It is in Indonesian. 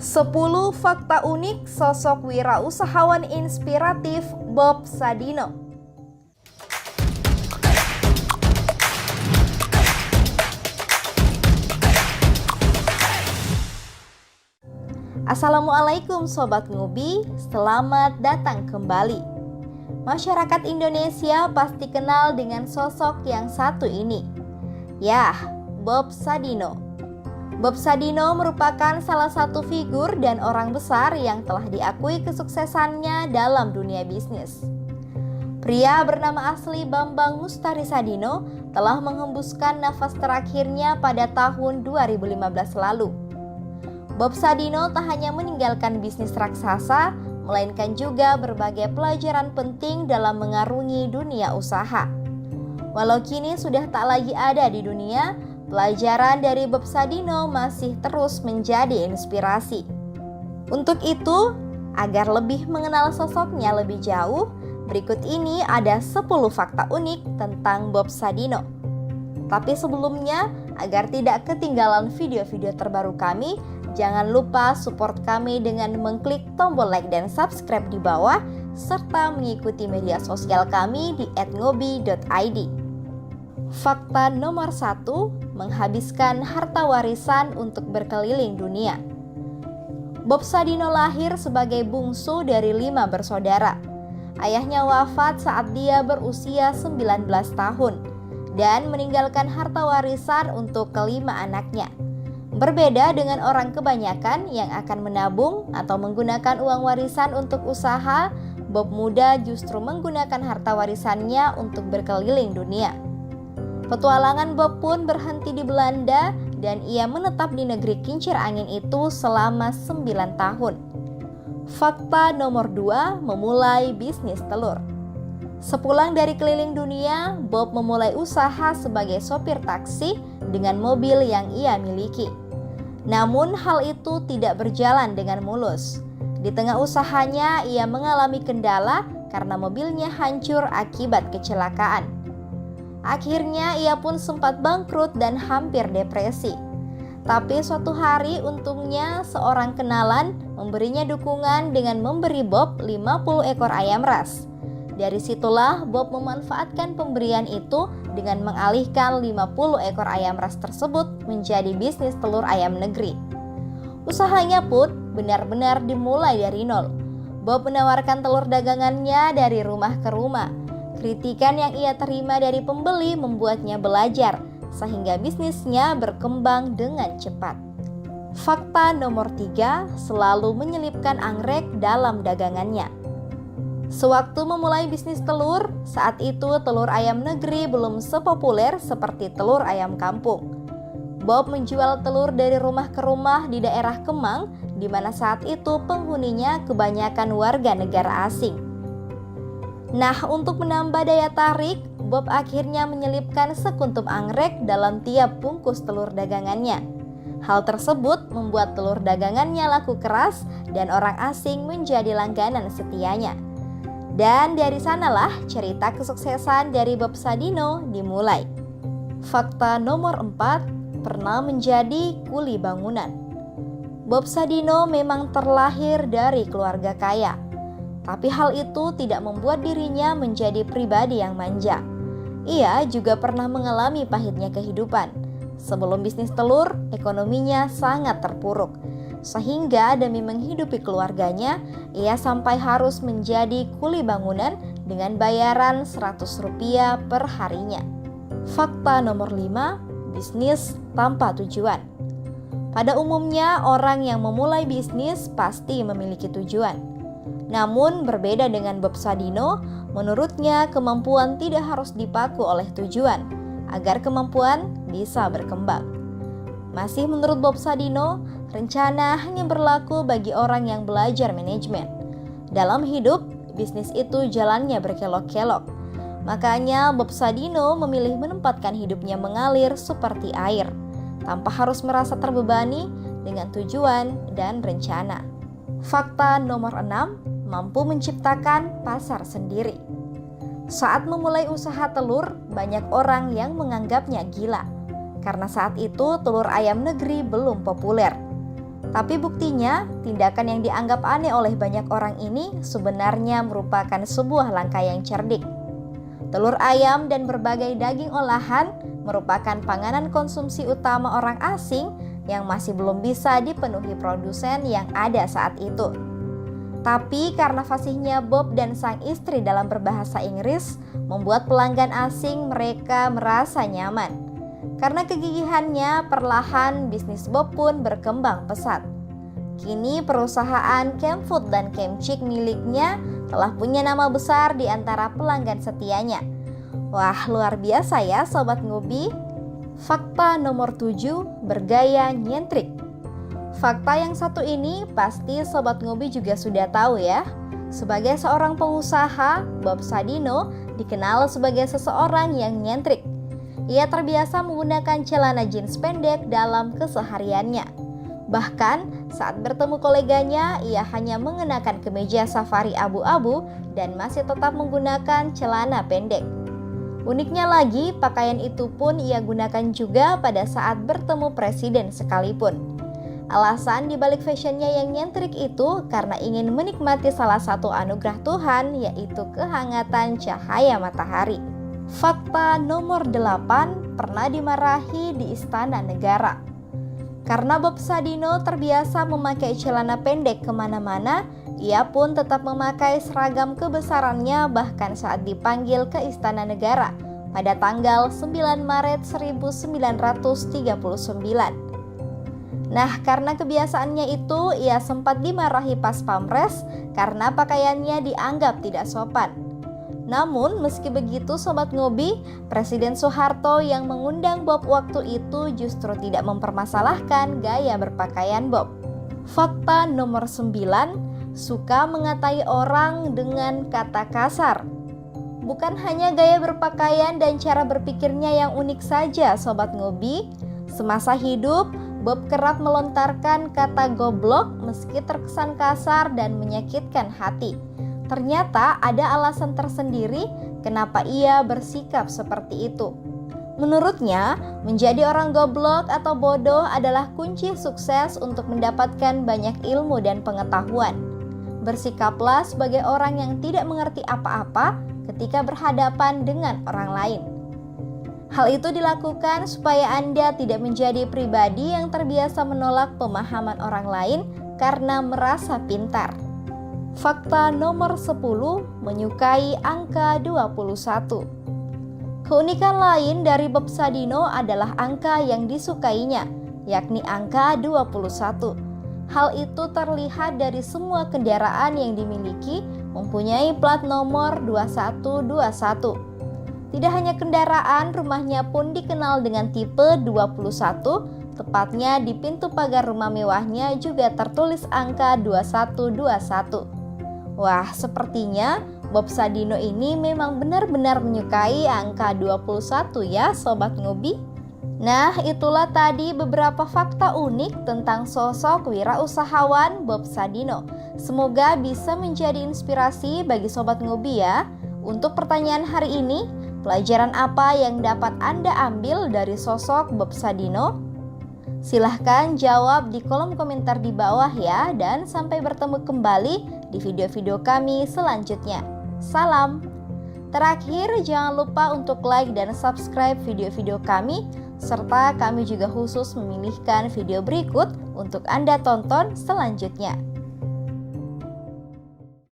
10 fakta unik sosok wirausahawan inspiratif Bob Sadino. Assalamualaikum Sobat Ngubi, selamat datang kembali. Masyarakat Indonesia pasti kenal dengan sosok yang satu ini. Yah, Bob Sadino. Bob Sadino merupakan salah satu figur dan orang besar yang telah diakui kesuksesannya dalam dunia bisnis. Pria bernama asli Bambang Mustari Sadino telah menghembuskan nafas terakhirnya pada tahun 2015 lalu. Bob Sadino tak hanya meninggalkan bisnis raksasa, melainkan juga berbagai pelajaran penting dalam mengarungi dunia usaha. Walau kini sudah tak lagi ada di dunia, pelajaran dari Bob Sadino masih terus menjadi inspirasi. Untuk itu, agar lebih mengenal sosoknya lebih jauh, berikut ini ada 10 fakta unik tentang Bob Sadino. Tapi sebelumnya, agar tidak ketinggalan video-video terbaru kami, jangan lupa support kami dengan mengklik tombol like dan subscribe di bawah, serta mengikuti media sosial kami di @ngobi.id. Fakta nomor 1, menghabiskan harta warisan untuk berkeliling dunia. Bob Sadino lahir sebagai bungsu dari 5 bersaudara. Ayahnya wafat saat dia berusia 19 tahun dan meninggalkan harta warisan untuk kelima anaknya. Berbeda dengan orang kebanyakan yang akan menabung atau menggunakan uang warisan untuk usaha, Bob muda justru menggunakan harta warisannya untuk berkeliling dunia. Petualangan Bob pun berhenti di Belanda dan ia menetap di negeri kincir angin itu selama 9 tahun. Fakta nomor 2, memulai bisnis telur. Sepulang dari keliling dunia, Bob memulai usaha sebagai sopir taksi dengan mobil yang ia miliki. Namun hal itu tidak berjalan dengan mulus. Di tengah usahanya ia mengalami kendala karena mobilnya hancur akibat kecelakaan. Akhirnya ia pun sempat bangkrut dan hampir depresi. Tapi suatu hari untungnya seorang kenalan memberinya dukungan dengan memberi Bob 50 ekor ayam ras. Dari situlah Bob memanfaatkan pemberian itu dengan mengalihkan 50 ekor ayam ras tersebut menjadi bisnis telur ayam negeri. Usahanya pun benar-benar dimulai dari nol. Bob menawarkan telur dagangannya dari rumah ke rumah. Kritikan yang ia terima dari pembeli membuatnya belajar, sehingga bisnisnya berkembang dengan cepat. Fakta nomor 3, selalu menyelipkan anggrek dalam dagangannya. Sewaktu memulai bisnis telur, saat itu telur ayam negeri belum sepopuler seperti telur ayam kampung. Bob menjual telur dari rumah ke rumah di daerah Kemang, di mana saat itu penghuninya kebanyakan warga negara asing. Nah, untuk menambah daya tarik, Bob akhirnya menyelipkan sekuntum anggrek dalam tiap bungkus telur dagangannya. Hal tersebut membuat telur dagangannya laku keras dan orang asing menjadi langganan setianya. Dan dari sanalah cerita kesuksesan dari Bob Sadino dimulai. Fakta nomor 4, pernah menjadi kuli bangunan. Bob Sadino memang terlahir dari keluarga kaya. Tapi hal itu tidak membuat dirinya menjadi pribadi yang manja. Ia juga pernah mengalami pahitnya kehidupan. Sebelum bisnis telur, ekonominya sangat terpuruk. Sehingga demi menghidupi keluarganya, ia sampai harus menjadi kuli bangunan dengan bayaran Rp100 per harinya. Fakta nomor 5, bisnis tanpa tujuan. Pada umumnya, orang yang memulai bisnis pasti memiliki tujuan. Namun berbeda dengan Bob Sadino, menurutnya kemampuan tidak harus dipaku oleh tujuan agar kemampuan bisa berkembang. Masih menurut Bob Sadino, rencana hanya berlaku bagi orang yang belajar manajemen. Dalam hidup, bisnis itu jalannya berkelok-kelok. Makanya Bob Sadino memilih menempatkan hidupnya mengalir seperti air, tanpa harus merasa terbebani dengan tujuan dan rencana. Fakta nomor 6, mampu menciptakan pasar sendiri. Saat memulai usaha telur, banyak orang yang menganggapnya gila. Karena saat itu telur ayam negeri belum populer. Tapi buktinya, tindakan yang dianggap aneh oleh banyak orang ini sebenarnya merupakan sebuah langkah yang cerdik. Telur ayam dan berbagai daging olahan merupakan panganan konsumsi utama orang asing yang masih belum bisa dipenuhi produsen yang ada saat itu. Tapi karena fasihnya Bob dan sang istri dalam berbahasa Inggris, membuat pelanggan asing mereka merasa nyaman. Karena kegigihannya, perlahan bisnis Bob pun berkembang pesat. Kini perusahaan Camfood dan Camchick miliknya telah punya nama besar di antara pelanggan setianya. Wah, luar biasa ya Sobat Ngubi. Fakta nomor 7, bergaya nyentrik. Fakta yang satu ini pasti Sobat Ngubi juga sudah tahu ya. Sebagai seorang pengusaha, Bob Sadino dikenal sebagai seseorang yang nyentrik. Ia terbiasa menggunakan celana jeans pendek dalam kesehariannya. Bahkan saat bertemu koleganya, ia hanya mengenakan kemeja safari abu-abu dan masih tetap menggunakan celana pendek. Uniknya lagi, pakaian itu pun ia gunakan juga pada saat bertemu presiden sekalipun. Alasan dibalik fashionnya yang nyentrik itu karena ingin menikmati salah satu anugerah Tuhan, yaitu kehangatan cahaya matahari. Fakta nomor 8, pernah dimarahi di Istana Negara. Karena Bob Sadino terbiasa memakai celana pendek kemana-mana, ia pun tetap memakai seragam kebesarannya bahkan saat dipanggil ke Istana Negara pada tanggal 9 Maret 1939. Nah, karena kebiasaannya itu, ia sempat dimarahi pas Pamres karena pakaiannya dianggap tidak sopan. Namun, meski begitu Sobat Ngobi, Presiden Soeharto yang mengundang Bob waktu itu justru tidak mempermasalahkan gaya berpakaian Bob. Fakta nomor 9, suka mengatai orang dengan kata kasar. Bukan hanya gaya berpakaian dan cara berpikirnya yang unik saja Sobat Ngobi. Semasa hidup, Bob kerap melontarkan kata goblok meski terkesan kasar dan menyakitkan hati. Ternyata ada alasan tersendiri kenapa ia bersikap seperti itu. Menurutnya, menjadi orang goblok atau bodoh adalah kunci sukses untuk mendapatkan banyak ilmu dan pengetahuan. Bersikaplah sebagai orang yang tidak mengerti apa-apa ketika berhadapan dengan orang lain. Hal itu dilakukan supaya Anda tidak menjadi pribadi yang terbiasa menolak pemahaman orang lain karena merasa pintar. Fakta nomor 10, menyukai angka 21. Keunikan lain dari Bob Sadino adalah angka yang disukainya, yakni angka 21. Hal itu terlihat dari semua kendaraan yang dimiliki mempunyai plat nomor 2121. Tidak hanya kendaraan, rumahnya pun dikenal dengan tipe 21, tepatnya di pintu pagar rumah mewahnya juga tertulis angka 2121. Wah, sepertinya Bob Sadino ini memang benar-benar menyukai angka 21 ya Sobat Ngobi. Nah, itulah tadi beberapa fakta unik tentang sosok wirausahawan Bob Sadino. Semoga bisa menjadi inspirasi bagi Sobat Ngobi ya. Untuk pertanyaan hari ini, pelajaran apa yang dapat Anda ambil dari sosok Bob Sadino? Silahkan jawab di kolom komentar di bawah ya, dan sampai bertemu kembali di video-video kami selanjutnya. Salam! Terakhir, jangan lupa untuk like dan subscribe video-video kami, serta kami juga khusus memilihkan video berikut untuk Anda tonton selanjutnya.